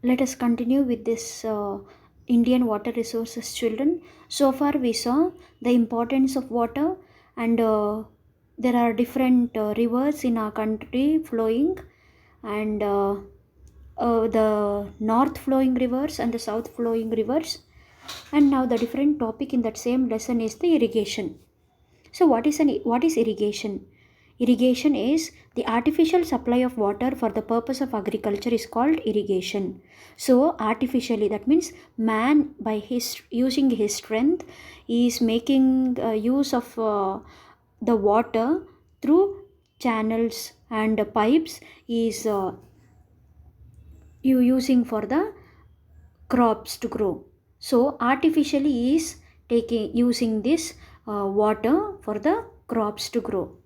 let us continue with this Indian water resources, children. So far, we saw the importance of water, and there are different rivers in our country flowing, and the north flowing rivers and the south flowing rivers. And now, the different topic in that same lesson is the irrigation. So what is irrigation? Irrigation is the artificial supply of water for the purpose of agriculture is called irrigation. So artificially, that means man by his using his strength is making use of the water through channels and pipes is you using for the crops to grow. So artificially is taking using this water for the crops to grow.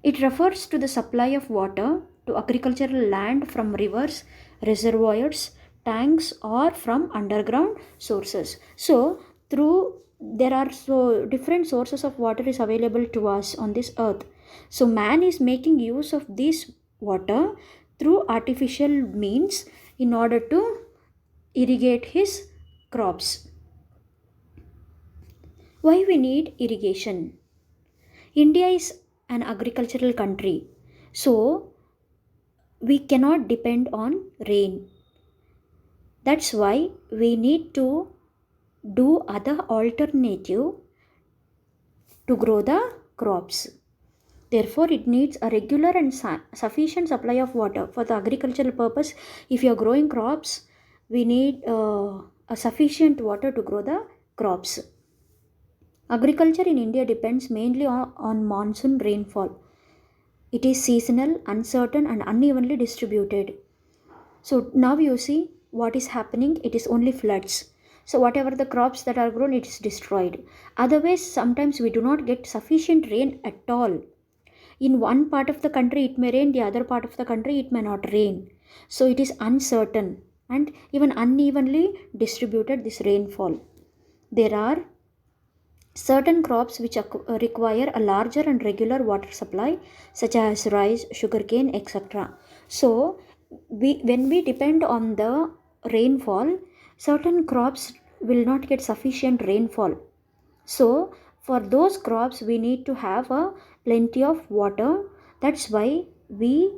It refers to the supply of water to agricultural land from rivers, reservoirs, tanks, or from underground sources. So through there are so different sources of water is available to us on this earth. So man is making use of this water through artificial means in order to irrigate his crops. Why we need irrigation? India is an agricultural country, so we cannot depend on rain. That's why we need to do other alternative to grow the crops. Therefore, it needs a regular and sufficient supply of water for the agricultural purpose. If you are growing crops, we need a sufficient water to grow the crops. Agriculture in India depends mainly on monsoon rainfall. It is seasonal, uncertain, and unevenly distributed. So now you see what is happening. It is only floods. So whatever the crops that are grown, it is destroyed. Otherwise, sometimes we do not get sufficient rain at all. In one part of the country it may rain, the other part of the country it may not rain. So it is uncertain and even unevenly distributed this rainfall. There are certain crops which require a larger and regular water supply, such as rice, sugarcane, etc. So, when we depend on the rainfall, certain crops will not get sufficient rainfall. So, for those crops, we need to have a plenty of water. That's why we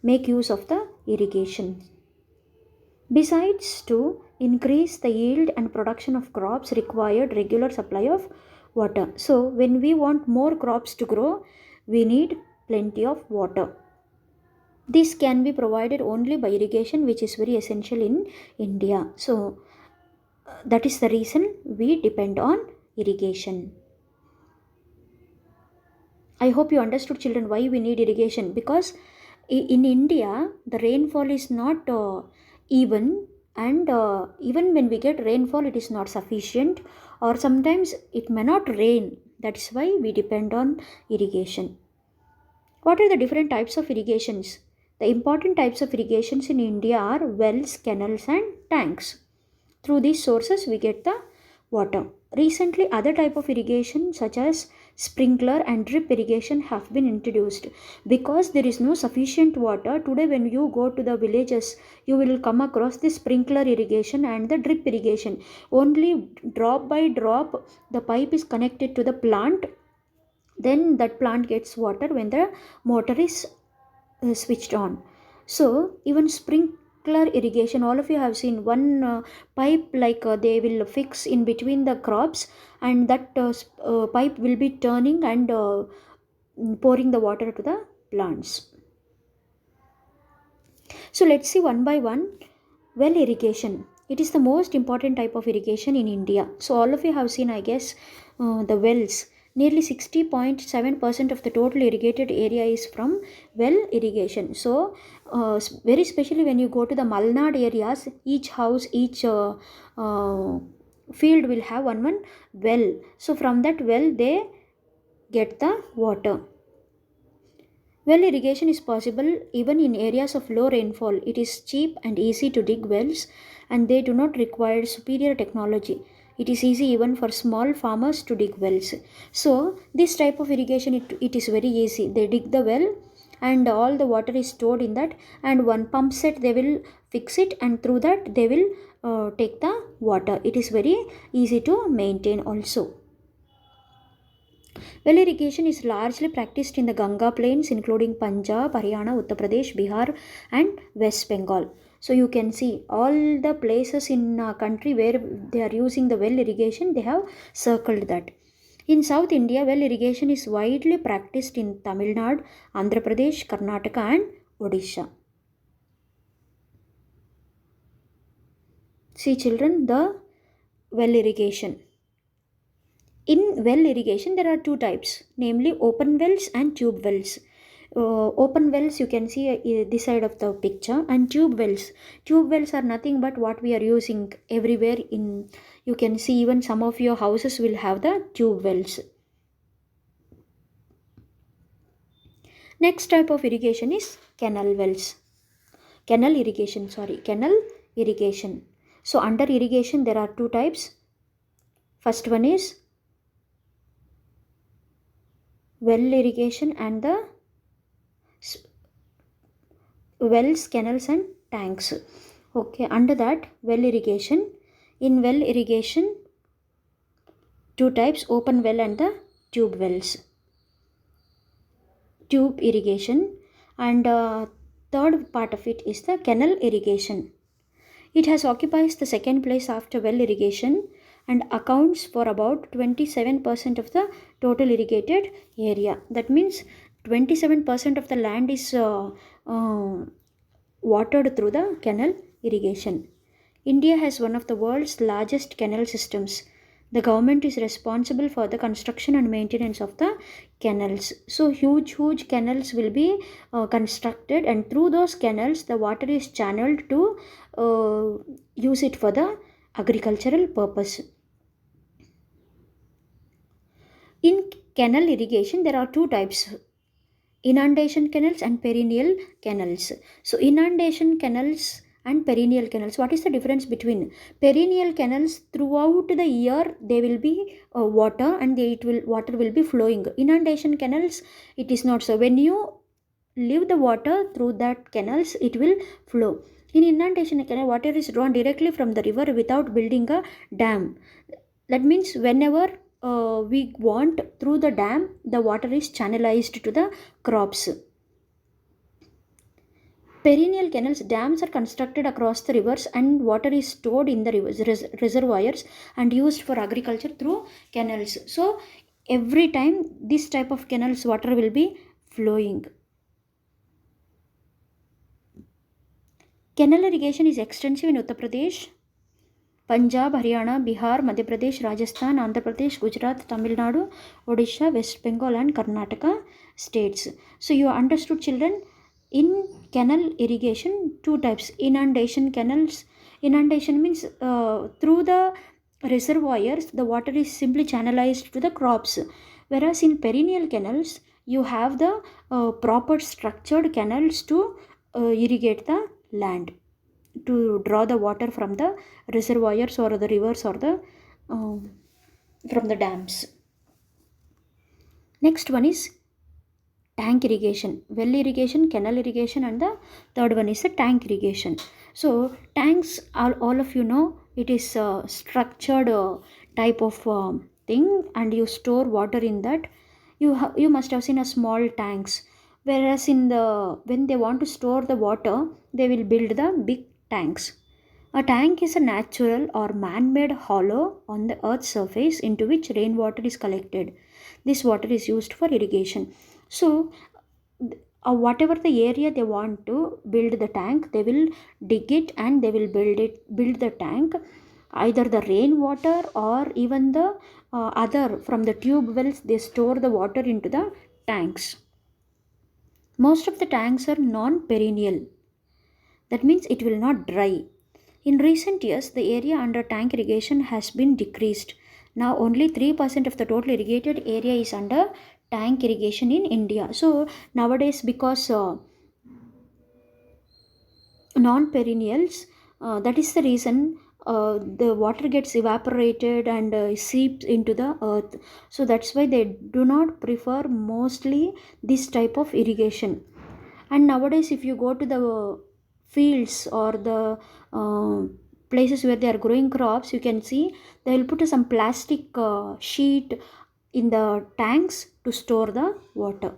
make use of the irrigation. Besides, to increase the yield and production of crops required regular supply of water. So when we want more crops to grow, we need plenty of water. This can be provided only by irrigation, which is very essential in India. So that is the reason we depend on irrigation. I hope you understood, children, why we need irrigation. Because in India, the rainfall is not even, and even when we get rainfall, it is not sufficient, or sometimes it may not rain. That's why we depend on irrigation. What are the different types of irrigations? The important types of irrigations in India are wells, canals, and tanks. Through these sources, we get the water. Recently, other type of irrigation such as sprinkler and drip irrigation have been introduced. Because there is no sufficient water, today when you go to the villages, you will come across the sprinkler irrigation and the drip irrigation. Only drop by drop, the pipe is connected to the plant. Then that plant gets water when the motor is switched on. So even sprinkler irrigation, all of you have seen one pipe, like they will fix in between the crops, and that pipe will be turning and pouring the water to the plants. So let's see one by one. Well irrigation, it is the most important type of irrigation in India. So all of you have seen, I guess, the wells. Nearly 60.7% of the total irrigated area is from well irrigation. So very especially when you go to the Malnad areas, each house, each field will have one well. So from that well they get the water. Well irrigation is possible even in areas of low rainfall. It is cheap and easy to dig wells, and they do not require superior technology. It is easy even for small farmers to dig wells. So this type of irrigation, it is very easy. They dig the well and all the water is stored in that, and one pump set they will fix it, and through that they will take the water. It is very easy to maintain also. Well irrigation is largely practiced in the Ganga plains, including Punjab, Haryana, Uttar Pradesh, Bihar, and West Bengal. So you can see all the places in a country where they are using the well irrigation, they have circled that. In South India, well irrigation is widely practiced in Tamil Nadu, Andhra Pradesh, Karnataka, and Odisha. See, children, the well irrigation. In well irrigation, there are two types, namely open wells and tube wells. Open wells you can see this side of the picture, and tube wells. Tube wells are nothing but what we are using everywhere in. You can see even some of your houses will have the tube wells. Next type of irrigation is canal wells. Canal irrigation, sorry, canal irrigation. So under irrigation there are two types. First one is well irrigation and the wells, canals, and tanks. Okay, under that well irrigation. In well irrigation, two types, open well and the tube wells. Tube irrigation, and third part of it is the canal irrigation. It has occupies the second place after well irrigation and accounts for about 27% of the total irrigated area. That means 27% of the land is watered through the canal irrigation. India has one of the world's largest canal systems. The government is responsible for the construction and maintenance of the canals. So huge canals will be constructed, and through those canals the water is channeled to use it for the agricultural purpose. In canal irrigation there are two types, inundation canals and perennial canals. So inundation canals and perennial canals, what is the difference between? Perennial canals, throughout the year they will be water, and water will be flowing. Inundation canals, it is not so. When you leave the water through that canals, it will flow. In inundation canal, water is drawn directly from the river without building a dam. That means whenever we want, through the dam the water is channelized to the crops. Perennial canals, dams are constructed across the rivers, and water is stored in the reservoirs and used for agriculture through canals. So every time this type of canals water will be flowing. Canal irrigation is extensive in Uttar Pradesh, Punjab, Haryana, Bihar, Madhya Pradesh, Rajasthan, Andhra Pradesh, Gujarat, Tamil Nadu, Odisha, West Bengal, and Karnataka states. So you understood, children? In canal irrigation, two types, inundation canals. Inundation means through the reservoirs the water is simply channelized to the crops, whereas in perennial canals you have the proper structured canals to irrigate the land, to draw the water from the reservoirs or the rivers or the from the dams. Next one is tank irrigation, well irrigation, canal irrigation, and the third one is the tank irrigation. So tanks, all of you know, it is a structured type of thing, and you store water in that. You must have seen a small tanks, whereas in the when they want to store the water, they will build the big tanks. A tank is a natural or man-made hollow on the earth's surface into which rainwater is collected. This water is used for irrigation. So whatever the area they want to build the tank, they will dig it and they will build the tank. Either the rainwater or even the other from the tube wells, they store the water into the tanks. Most of the tanks are non-perennial. That means it will not dry. In recent years, the area under tank irrigation has been decreased. Now only 3% of the total irrigated area is under tank irrigation in India. So nowadays, because non-perennials, that is the reason the water gets evaporated and seeps into the earth. So that's why they do not prefer mostly this type of irrigation. And nowadays, if you go to the fields or the places where they are growing crops, you can see they will put some plastic sheet in the tanks to store the water.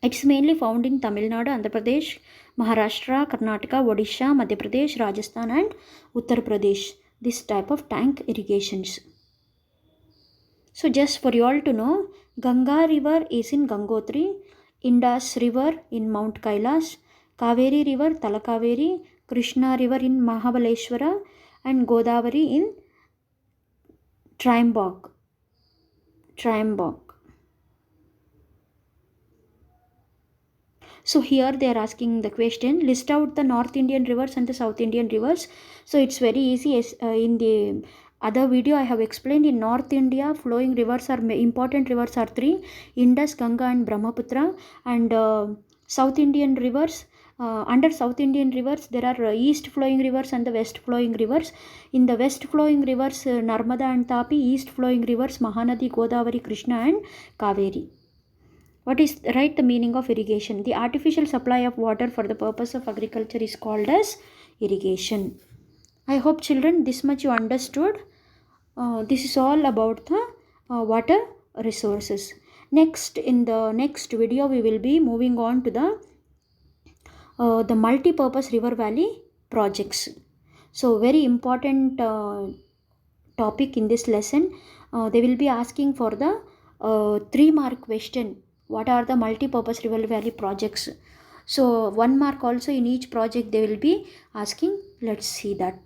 It's mainly found in Tamil Nadu, Andhra Pradesh, Maharashtra, Karnataka, Odisha, Madhya Pradesh, Rajasthan, and Uttar Pradesh. This type of tank irrigations. So just for you all to know, Ganga river is in Gangotri, Indus river in Mount Kailash, Kaveri river Talakaveri, Krishna river in Mahabaleshwara, and Godavari in Trimbok. So here they are asking the question, list out the North Indian rivers and the South Indian rivers. So it's very easy. In the other video I have explained, in North India flowing rivers are important rivers are three: Indus, Ganga, and Brahmaputra. And South Indian rivers, under South Indian rivers there are east flowing rivers and the west flowing rivers. In the west flowing rivers, Narmada and Tapi; east flowing rivers, Mahanadi, Godavari, Krishna, and Kaveri. What is the meaning of irrigation? The artificial supply of water for the purpose of agriculture is called as irrigation. I hope children this much you understood. This is all about the water resources. Next, in the next video we will be moving on to the multi-purpose river valley projects. So very important topic in this lesson. They will be asking for the 3-mark question. What are the multi-purpose river valley projects? So 1 mark also in each project they will be asking. Let's see that.